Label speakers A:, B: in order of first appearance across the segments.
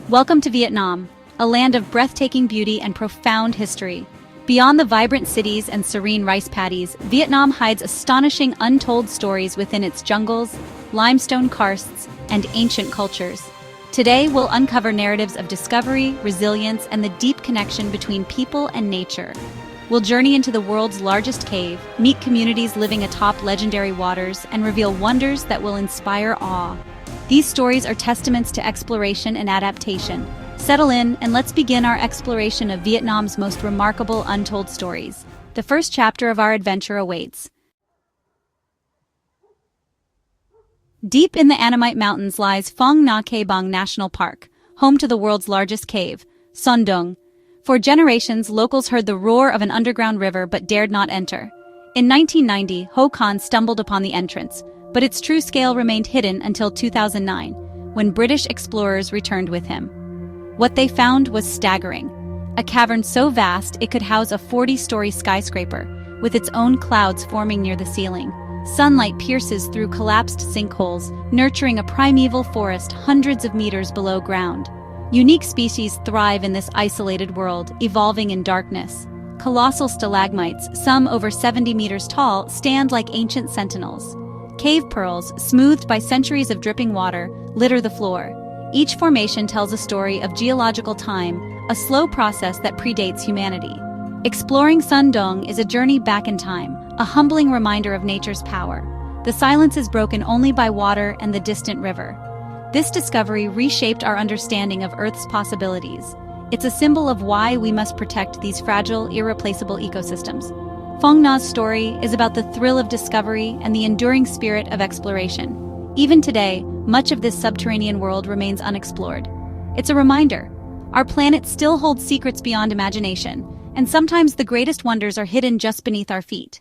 A: Welcome to Vietnam, a land of breathtaking beauty and profound history. Beyond the vibrant cities and serene rice paddies, Vietnam hides astonishing untold stories within its jungles, limestone karsts, and ancient cultures. Today, we'll uncover narratives of discovery, resilience, and the deep connection between people and nature. We'll journey into the world's largest cave, meet communities living atop legendary waters, and reveal wonders that will inspire awe. These stories are testaments to exploration and adaptation. Settle in and let's begin our exploration of Vietnam's most remarkable untold stories. The first chapter of our adventure awaits. Deep in the Annamite Mountains lies Phong Nha Ke Bang National Park, home to the world's largest cave, Son Doong. For generations, locals heard the roar of an underground river but dared not enter. In 1990, Ho Khan stumbled upon the entrance, but its true scale remained hidden until 2009, when British explorers returned with him. What they found was staggering. A cavern so vast it could house a 40-story skyscraper, with its own clouds forming near the ceiling. Sunlight pierces through collapsed sinkholes, nurturing a primeval forest hundreds of meters below ground. Unique species thrive in this isolated world, evolving in darkness. Colossal stalagmites, some over 70 meters tall, stand like ancient sentinels. Cave pearls, smoothed by centuries of dripping water, litter the floor. Each formation tells a story of geological time, a slow process that predates humanity. Exploring Son Doong is a journey back in time, a humbling reminder of nature's power. The silence is broken only by water and the distant river. This discovery reshaped our understanding of Earth's possibilities. It's a symbol of why we must protect these fragile, irreplaceable ecosystems. Phong Nha's story is about the thrill of discovery and the enduring spirit of exploration. Even today, much of this subterranean world remains unexplored. It's a reminder. Our planet still holds secrets beyond imagination, and sometimes the greatest wonders are hidden just beneath our feet.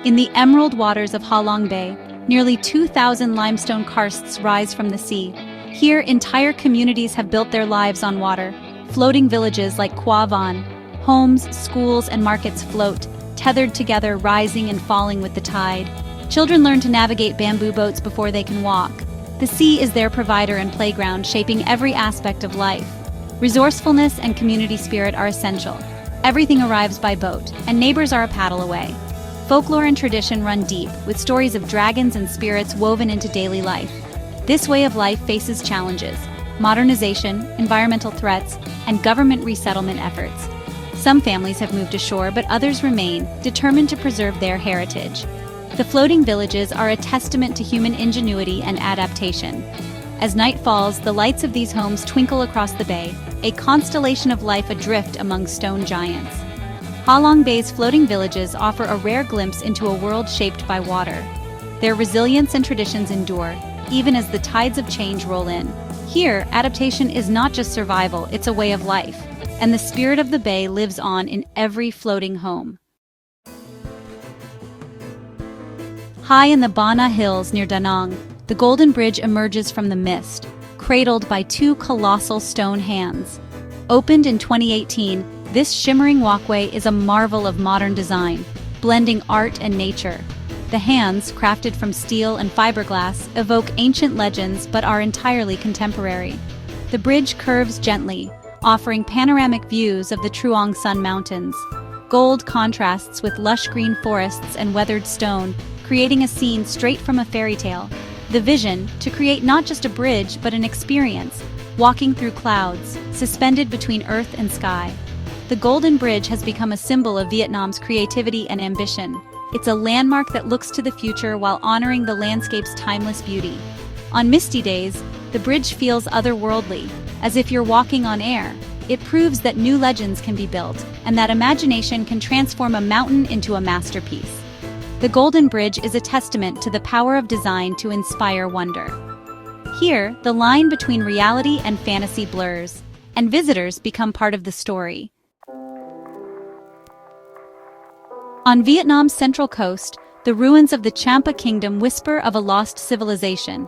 A: In the emerald waters of Ha Long Bay, nearly 2,000 limestone karsts rise from the sea. Here, entire communities have built their lives on water. Floating villages like Qua Van, homes, schools, and markets float, tethered together, rising and falling with the tide. Children learn to navigate bamboo boats before they can walk. The sea is their provider and playground, shaping every aspect of life. Resourcefulness and community spirit are essential. Everything arrives by boat, and neighbors are a paddle away. Folklore and tradition run deep, with stories of dragons and spirits woven into daily life. This way of life faces challenges: modernization, environmental threats, and government resettlement efforts. Some families have moved ashore, but others remain, determined to preserve their heritage. The floating villages are a testament to human ingenuity and adaptation. As night falls, the lights of these homes twinkle across the bay, a constellation of life adrift among stone giants. Ha Long Bay's floating villages offer a rare glimpse into a world shaped by water. Their resilience and traditions endure, even as the tides of change roll in. Here, adaptation is not just survival, it's a way of life, and the spirit of the bay lives on in every floating home. High in the Ba Na Hills near Da Nang, the Golden Bridge emerges from the mist, cradled by two colossal stone hands. Opened in 2018, this shimmering walkway is a marvel of modern design, blending art and nature. The hands, crafted from steel and fiberglass, evoke ancient legends but are entirely contemporary. The bridge curves gently, offering panoramic views of the Truong Son Mountains. Gold contrasts with lush green forests and weathered stone, creating a scene straight from a fairy tale. The vision, to create not just a bridge but an experience, walking through clouds, suspended between earth and sky. The Golden Bridge has become a symbol of Vietnam's creativity and ambition. It's a landmark that looks to the future while honoring the landscape's timeless beauty. On misty days, the bridge feels otherworldly, as if you're walking on air. It proves that new legends can be built, and that imagination can transform a mountain into a masterpiece. The Golden Bridge is a testament to the power of design to inspire wonder. Here, the line between reality and fantasy blurs, and visitors become part of the story. On Vietnam's central coast, the ruins of the Champa Kingdom whisper of a lost civilization.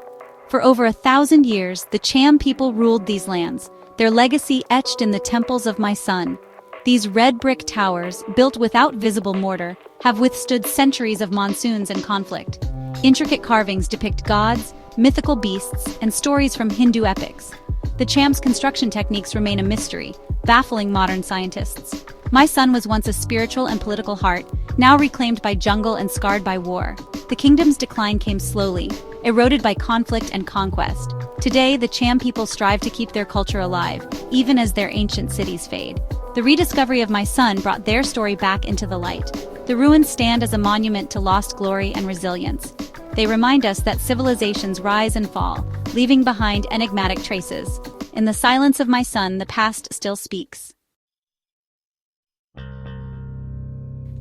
A: For over 1,000 years, the Cham people ruled these lands, their legacy etched in the temples of my son. These red brick towers, built without visible mortar, have withstood centuries of monsoons and conflict. Intricate carvings depict gods, mythical beasts, and stories from Hindu epics. The champ's construction techniques remain a mystery, baffling modern scientists. My son was once a spiritual and political heart, now reclaimed by jungle and scarred by war. The kingdom's decline came slowly, eroded by conflict and conquest. Today, the Cham people strive to keep their culture alive, even as their ancient cities fade. The rediscovery of my son brought their story back into the light. The ruins stand as a monument to lost glory and resilience. They remind us that civilizations rise and fall, leaving behind enigmatic traces. In the silence of my son, the past still speaks.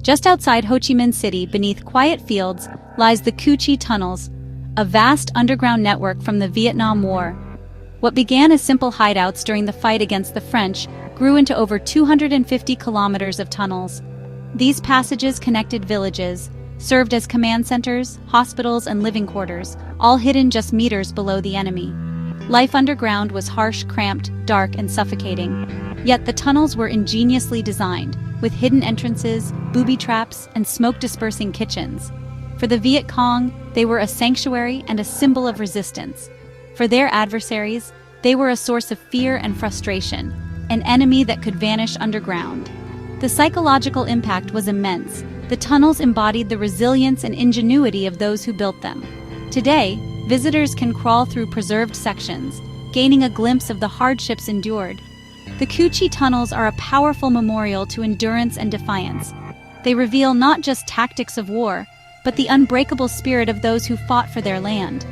A: Just outside Ho Chi Minh City, beneath quiet fields, lies the Cu Chi Tunnels, a vast underground network from the Vietnam War. What began as simple hideouts during the fight against the French grew into over 250 kilometers of tunnels. These passages connected villages, served as command centers, hospitals, and living quarters, all hidden just meters below the enemy. Life underground was harsh, cramped, dark, and suffocating. Yet the tunnels were ingeniously designed, with hidden entrances, booby traps, and smoke-dispersing kitchens. For the Viet Cong, they were a sanctuary and a symbol of resistance. For their adversaries, they were a source of fear and frustration, an enemy that could vanish underground. The psychological impact was immense. The tunnels embodied the resilience and ingenuity of those who built them. Today, visitors can crawl through preserved sections, gaining a glimpse of the hardships endured. The Cu Chi tunnels are a powerful memorial to endurance and defiance. They reveal not just tactics of war, but the unbreakable spirit of those who fought for their land.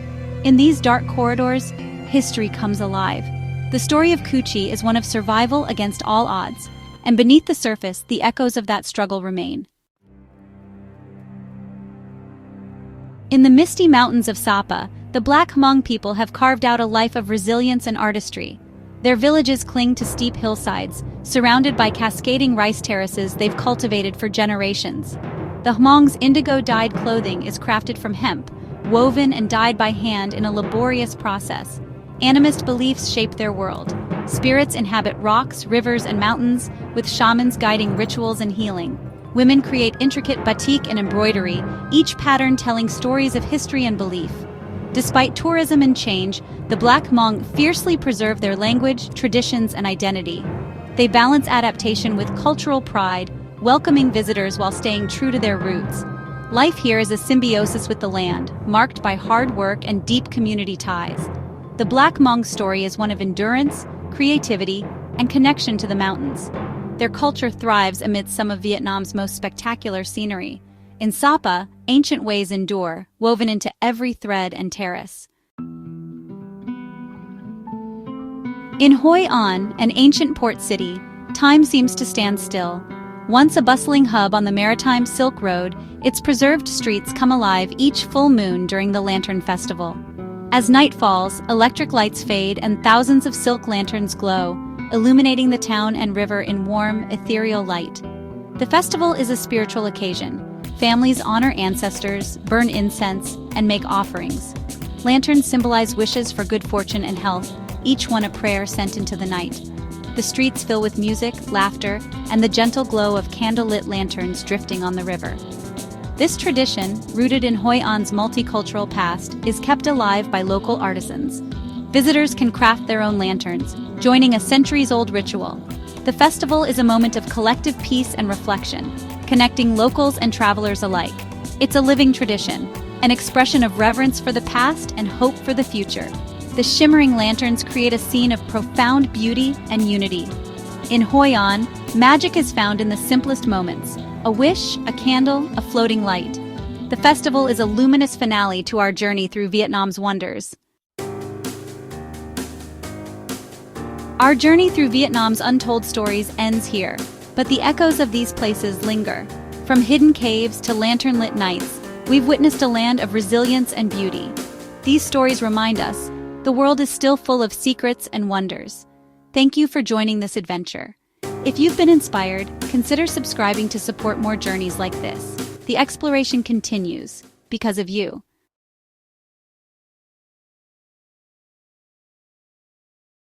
A: In these dark corridors, history comes alive. The story of Cu Chi is one of survival against all odds, and beneath the surface, the echoes of that struggle remain. In the misty mountains of Sapa, the Black Hmong people have carved out a life of resilience and artistry. Their villages cling to steep hillsides, surrounded by cascading rice terraces they've cultivated for generations. The Hmong's indigo-dyed clothing is crafted from hemp, woven and dyed by hand in a laborious process. Animist beliefs shape their world. Spirits inhabit rocks, rivers, and mountains, with shamans guiding rituals and healing. Women create intricate batik and embroidery, each pattern telling stories of history and belief. Despite tourism and change, the Black Hmong fiercely preserve their language, traditions, and identity. They balance adaptation with cultural pride, welcoming visitors while staying true to their roots. Life here is a symbiosis with the land, marked by hard work and deep community ties. The Black Hmong story is one of endurance, creativity, and connection to the mountains. Their culture thrives amidst some of Vietnam's most spectacular scenery. In Sapa, ancient ways endure, woven into every thread and terrace. In Hoi An, an ancient port city, time seems to stand still. Once a bustling hub on the maritime Silk Road, its preserved streets come alive each full moon during the Lantern Festival. As night falls, electric lights fade and thousands of silk lanterns glow, illuminating the town and river in warm, ethereal light. The festival is a spiritual occasion. Families honor ancestors, burn incense, and make offerings. Lanterns symbolize wishes for good fortune and health, each one a prayer sent into the night. The streets fill with music, laughter, and the gentle glow of candle-lit lanterns drifting on the river. This tradition, rooted in Hoi An's multicultural past, is kept alive by local artisans. Visitors can craft their own lanterns, joining a centuries-old ritual. The festival is a moment of collective peace and reflection, connecting locals and travelers alike. It's a living tradition, an expression of reverence for the past and hope for the future. The shimmering lanterns create a scene of profound beauty and unity. In Hoi An, magic is found in the simplest moments: a wish, a candle, a floating light. The festival is a luminous finale to our journey through Vietnam's wonders. Our journey through Vietnam's untold stories ends here, but the echoes of these places linger. From hidden caves to lantern-lit nights, we've witnessed a land of resilience and beauty. These stories remind us the world is still full of secrets and wonders. Thank you for joining this adventure. If you've been inspired, consider subscribing to support more journeys like this. The exploration continues because of you.